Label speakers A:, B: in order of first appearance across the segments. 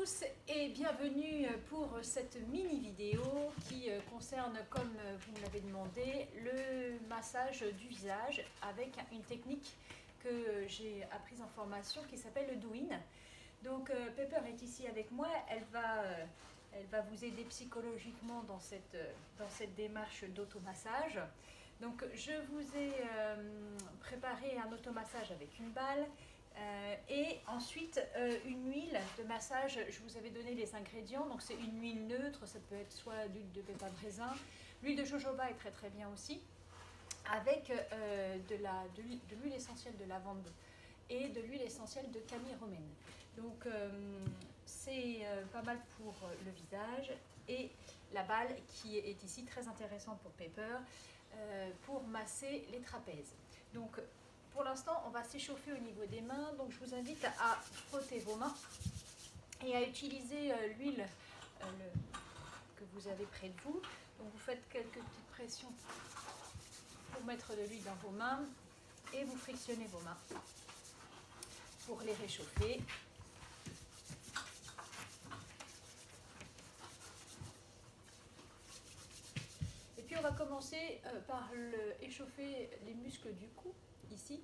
A: tous et bienvenue pour cette mini vidéo qui concerne, comme vous me l'avez demandé, le massage du visage avec une technique que j'ai apprise en formation qui s'appelle le Do-In. Donc Pepper est ici avec moi, elle va vous aider psychologiquement dans cette démarche d'automassage. Donc je vous ai préparé un automassage avec une balle. Et ensuite une huile de massage. Je vous avais donné les ingrédients, donc c'est une huile neutre, ça peut être soit l'huile de pépins de raisin, l'huile de jojoba est très très bien aussi, avec de l'huile essentielle de lavande et de l'huile essentielle de camille romaine. Donc c'est pas mal pour le visage, et la balle qui est ici très intéressante pour Pepper pour masser les trapèzes. Donc pour l'instant, on va s'échauffer au niveau des mains, donc je vous invite à frotter vos mains et à utiliser l'huile que vous avez près de vous. Donc vous faites quelques petites pressions pour mettre de l'huile dans vos mains et vous frictionnez vos mains pour les réchauffer. Et puis on va commencer par échauffer les muscles du cou, ici.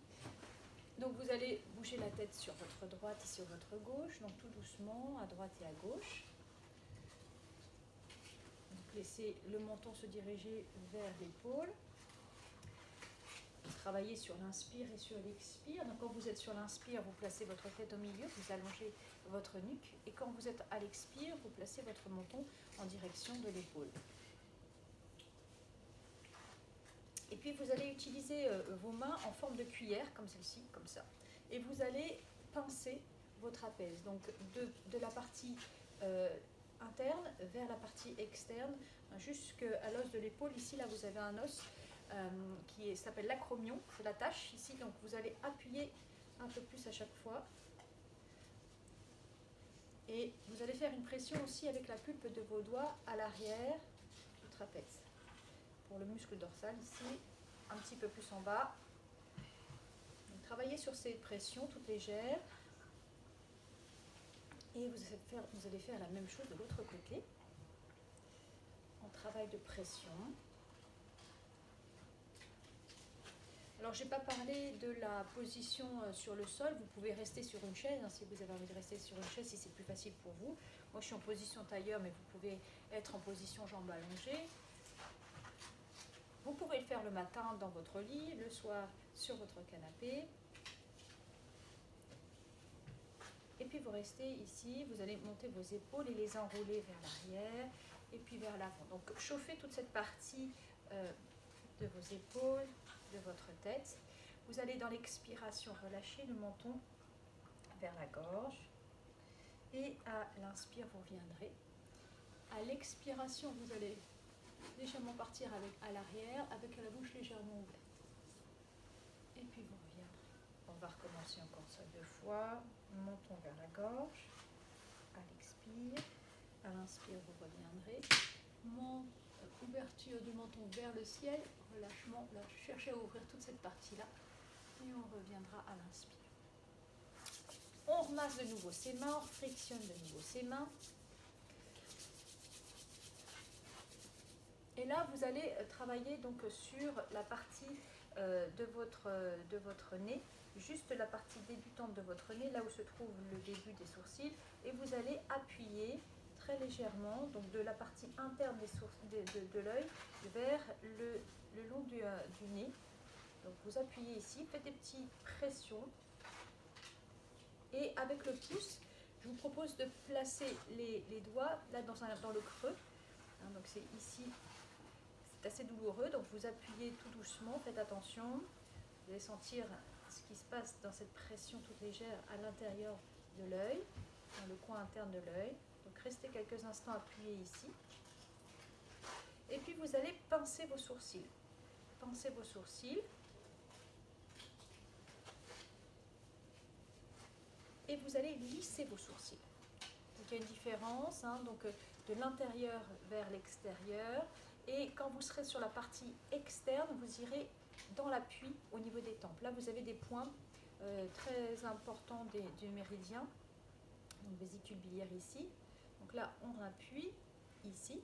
A: Donc vous allez bouger la tête sur votre droite et sur votre gauche, donc tout doucement, à droite et à gauche. Donc laissez le menton se diriger vers l'épaule. Travaillez sur l'inspire et sur l'expire. Donc quand vous êtes sur l'inspire, vous placez votre tête au milieu, vous allongez votre nuque. Et quand vous êtes à l'expire, vous placez votre menton en direction de l'épaule. Et puis vous allez utiliser vos mains en forme de cuillère, comme celle-ci, comme ça. Et vous allez pincer vos trapèzes, donc de la partie interne vers la partie externe, jusqu'à l'os de l'épaule. Ici, là, vous avez un os qui s'appelle l'acromion, je l'attache ici, donc vous allez appuyer un peu plus à chaque fois. Et vous allez faire une pression aussi avec la pulpe de vos doigts à l'arrière du trapèze. Pour le muscle dorsal ici, un petit peu plus en bas. Donc, travaillez sur ces pressions toutes légères. Et vous allez faire la même chose de l'autre côté. En travail de pression. Alors, je n'ai pas parlé de la position sur le sol. Vous pouvez rester sur une chaise, si vous avez envie de rester sur une chaise, si c'est plus facile pour vous. Moi, je suis en position tailleur, mais vous pouvez être en position jambes allongées. Vous pouvez le faire le matin dans votre lit, le soir sur votre canapé. Et puis vous restez ici, vous allez monter vos épaules et les enrouler vers l'arrière et puis vers l'avant. Donc chauffez toute cette partie de vos épaules, de votre tête. Vous allez dans l'expiration relâcher le menton vers la gorge. Et à l'inspire, vous reviendrez. À l'expiration, vous allez légèrement partir à l'arrière avec la bouche légèrement ouverte. Et puis vous reviendrez. On va recommencer encore ça 2 fois. Menton vers la gorge. À l'expire. À l'inspire, vous reviendrez. Ouverture du menton vers le ciel. Relâchement. Là, cherchez à ouvrir toute cette partie-là. Et on reviendra à l'inspire. On remasse de nouveau ses mains. On frictionne de nouveau ses mains. Et là, vous allez travailler donc sur la partie de votre nez, juste la partie débutante de votre nez, là où se trouve le début des sourcils, et vous allez appuyer très légèrement, donc de la partie interne de l'œil vers le long du nez. Donc vous appuyez ici, faites des petites pressions, et avec le pouce, je vous propose de placer les doigts là dans le creux. Donc c'est ici. C'est assez douloureux, donc vous appuyez tout doucement, faites attention. Vous allez sentir ce qui se passe dans cette pression toute légère à l'intérieur de l'œil, dans le coin interne de l'œil. Donc restez quelques instants appuyés ici. Et puis vous allez pincer vos sourcils. Pincez vos sourcils. Et vous allez lisser vos sourcils. Donc il y a une différence, donc de l'intérieur vers l'extérieur. Et quand vous serez sur la partie externe, vous irez dans l'appui au niveau des tempes. Là, vous avez des points très importants du méridien. donc vésicule biliaire ici. Donc là, on appuie ici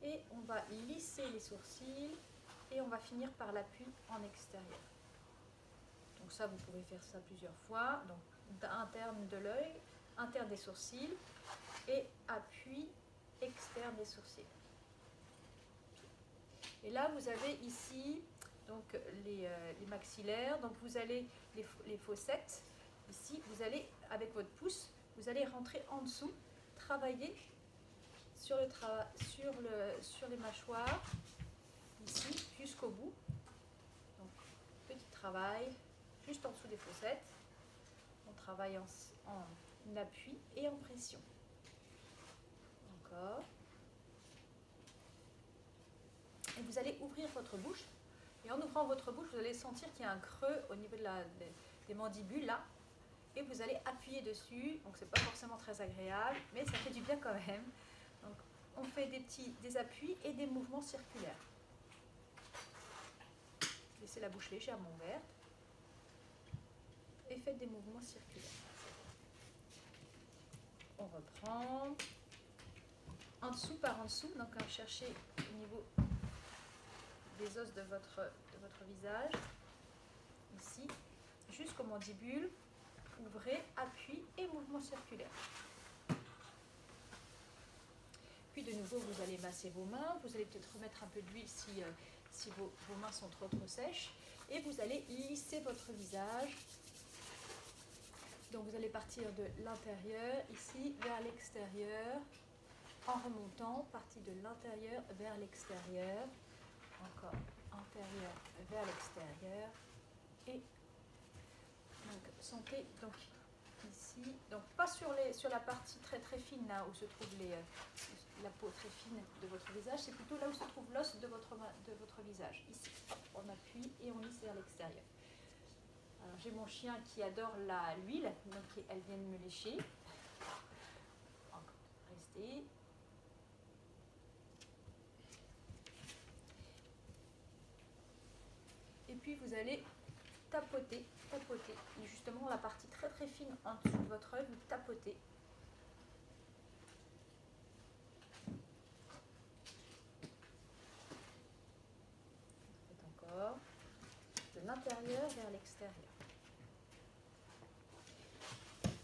A: et on va lisser les sourcils et on va finir par l'appui en extérieur. Donc ça, vous pouvez faire ça plusieurs fois. Donc interne de l'œil, interne des sourcils et appui externe des sourcils. Et là, vous avez ici donc, les maxillaires. Donc vous allez, les fossettes, ici, vous allez, avec votre pouce, vous allez rentrer en dessous, travailler sur les mâchoires, ici, jusqu'au bout. Donc, petit travail, juste en dessous des fossettes. On travaille en appui et en pression. Encore. Et vous allez ouvrir votre bouche. Et en ouvrant votre bouche, vous allez sentir qu'il y a un creux au niveau des mandibules, là. Et vous allez appuyer dessus. Donc, c'est pas forcément très agréable, mais ça fait du bien quand même. Donc, on fait des appuis et des mouvements circulaires. Laissez la bouche légèrement ouverte. Et faites des mouvements circulaires. On reprend. En dessous par en dessous, donc on va chercher au niveau des os de votre visage, ici, jusqu'aux mandibules, ouvrez, appui et mouvement circulaire. Puis de nouveau, vous allez masser vos mains, vous allez peut-être remettre un peu d'huile si vos mains sont trop sèches, et vous allez lisser votre visage. Donc vous allez partir de l'intérieur, ici, vers l'extérieur, en remontant, partie de l'intérieur vers l'extérieur, encore intérieur vers l'extérieur, et donc sentez donc ici, donc pas sur la partie très fine là où se trouve la peau très fine de votre visage, c'est plutôt là où se trouve l'os de votre visage, ici. On appuie et on lisse vers l'extérieur. Alors j'ai mon chien qui adore l'huile, donc elle vient de me lécher. Encore, restez. Et puis vous allez tapoter. Et justement la partie très fine en dessous de votre œil, vous tapotez. Faites encore. De l'intérieur vers l'extérieur.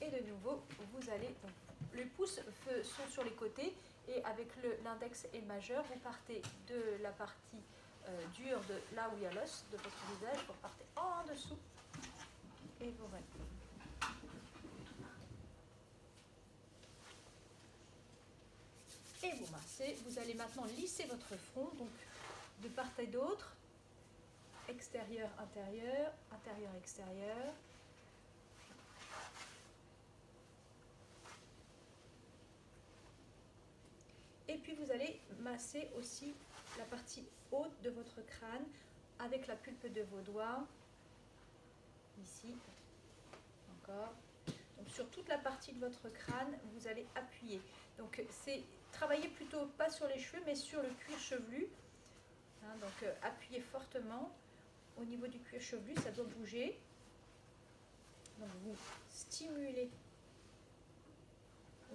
A: Et de nouveau, vous allez. Donc, les pouces sont sur les côtés et avec l'index et le majeur, vous partez de la partie dure de là où il y a l'os de votre visage, vous partez en dessous et vous revenez. Et vous massez. Vous allez maintenant lisser votre front, donc de part et d'autre, extérieur, intérieur, intérieur, extérieur. Et puis vous allez masser aussi la partie haute de votre crâne avec la pulpe de vos doigts, ici, encore. Donc sur toute la partie de votre crâne, vous allez appuyer. Donc c'est travailler plutôt pas sur les cheveux, mais sur le cuir chevelu. Hein, donc appuyez fortement au niveau du cuir chevelu, ça doit bouger. Donc vous stimulez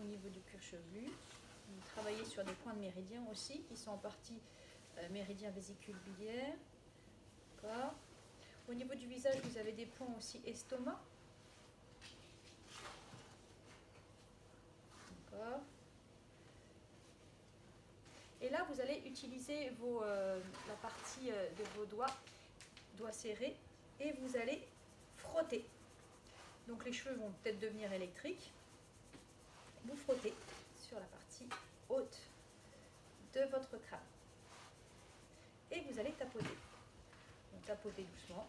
A: au niveau du cuir chevelu. Vous travaillez sur des points de méridien aussi, qui sont en partie méridien vésicule biliaire. D'accord. Au niveau du visage, vous avez des points aussi estomac. D'accord. Et là, vous allez utiliser la partie de vos doigts serrés, et vous allez frotter. Donc les cheveux vont peut-être devenir électriques. Vous frottez sur la partie haute de votre crâne. Et vous allez tapoter. Donc tapotez doucement.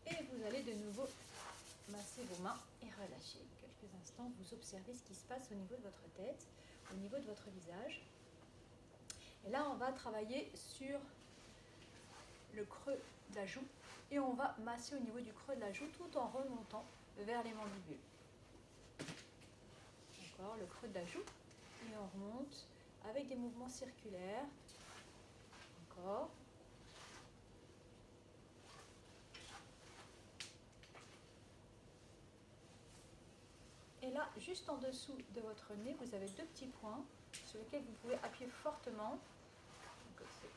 A: Et vous allez de nouveau masser vos mains et relâcher quelques instants. Vous observez ce qui se passe au niveau de votre tête, au niveau de votre visage. Et là, on va travailler sur le creux de la joue et on va masser au niveau du creux de la joue tout en remontant vers les mandibules. Encore le creux de la joue et on remonte avec des mouvements circulaires. Encore. Et là, juste en dessous de votre nez, vous avez deux petits points sur lesquels vous pouvez appuyer fortement. Donc, ça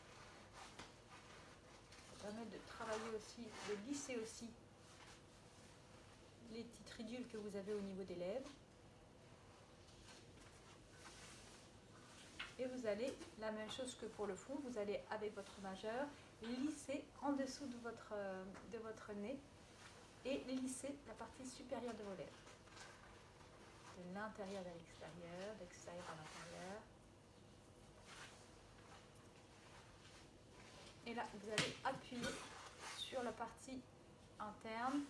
A: permet de travailler aussi, de lisser aussi les petites ridules que vous avez au niveau des lèvres. Et vous allez, la même chose que pour le fond, vous allez avec votre majeur lisser en dessous de votre nez et lisser la partie supérieure de vos lèvres. De l'intérieur à l'extérieur, d'extérieur à l'intérieur. Et là, vous allez appuyer sur la partie interne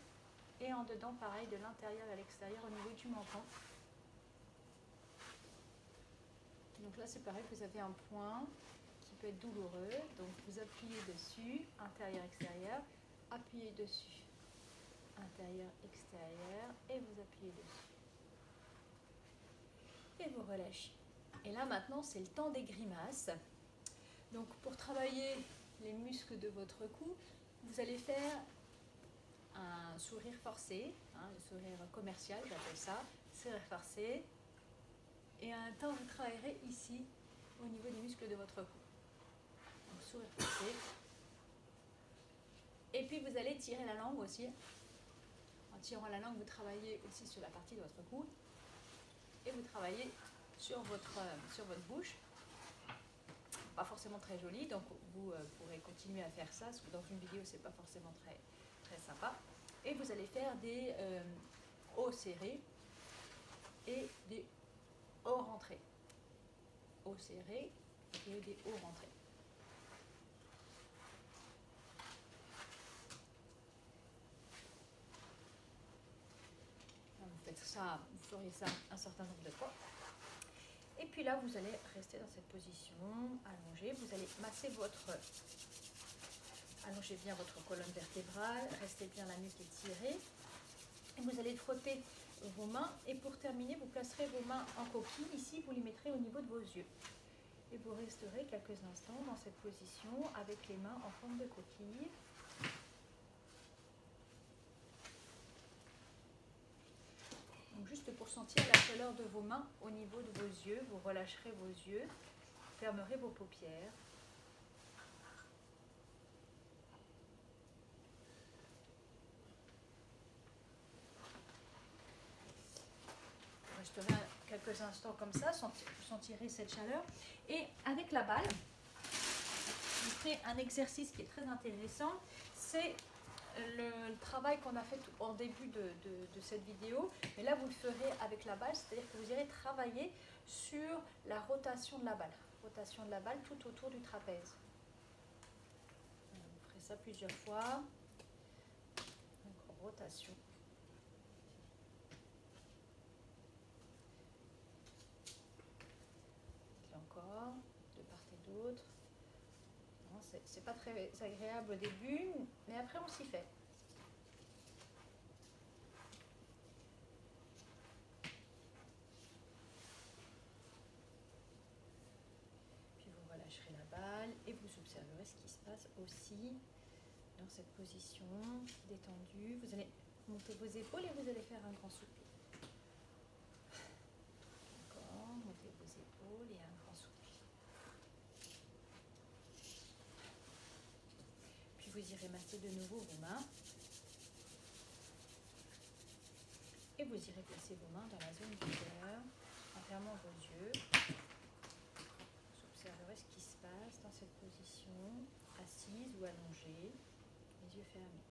A: et en dedans, pareil, de l'intérieur à l'extérieur au niveau du menton. Donc là, c'est pareil, vous avez un point qui peut être douloureux. Donc vous appuyez dessus, intérieur, extérieur, appuyez dessus, intérieur, extérieur, et vous appuyez dessus. Et vous relâchez. Et là, maintenant, c'est le temps des grimaces. Donc pour travailler les muscles de votre cou, vous allez faire un sourire forcé, le sourire commercial, j'appelle ça, sourire forcé. Et en même temps, vous travaillerez ici, au niveau des muscles de votre cou. Donc, sourire forcé. Et puis, vous allez tirer la langue aussi. En tirant la langue, vous travaillez aussi sur la partie de votre cou. Et vous travaillez sur votre bouche. Pas forcément très joli, donc vous pourrez continuer à faire ça. Parce que dans une vidéo, c'est pas forcément très, très sympa. Et vous allez faire des hauts serrés et des hauts rentrés. Hauts serrés et des hauts rentrés. Vous faites ça, vous feriez ça un certain nombre de fois. Et puis là, vous allez rester dans cette position, allongée. Vous allez masser allongez bien votre colonne vertébrale, restez bien la nuque étirée. Et vous allez frotter vos mains. Et pour terminer, vous placerez vos mains en coquille. Ici, vous les mettrez au niveau de vos yeux. Et vous resterez quelques instants dans cette position avec les mains en forme de coquille. Donc juste pour sentir la chaleur de vos mains au niveau de vos yeux, vous relâcherez vos yeux, fermerez vos paupières. Vous resterez quelques instants comme ça, vous sentirez cette chaleur. Et avec la balle, vous ferez un exercice qui est très intéressant, c'est le travail qu'on a fait en début de cette vidéo, mais là vous le ferez avec la balle, c'est-à-dire que vous irez travailler sur la rotation de la balle. Rotation de la balle tout autour du trapèze. Vous ferez ça plusieurs fois. Donc, rotation. Là encore, de part et d'autre. C'est pas très agréable au début, mais après on s'y fait. Puis vous relâcherez la balle et vous observerez ce qui se passe aussi dans cette position détendue. Vous allez monter vos épaules et vous allez faire un grand soupir. Encore, montez vos épaules et un grand soupir. Puis vous irez masser de nouveau vos mains. Et vous irez placer vos mains dans la zone du cœur en fermant vos yeux. Vous observerez ce qui se passe dans cette position, assise ou allongée, les yeux fermés.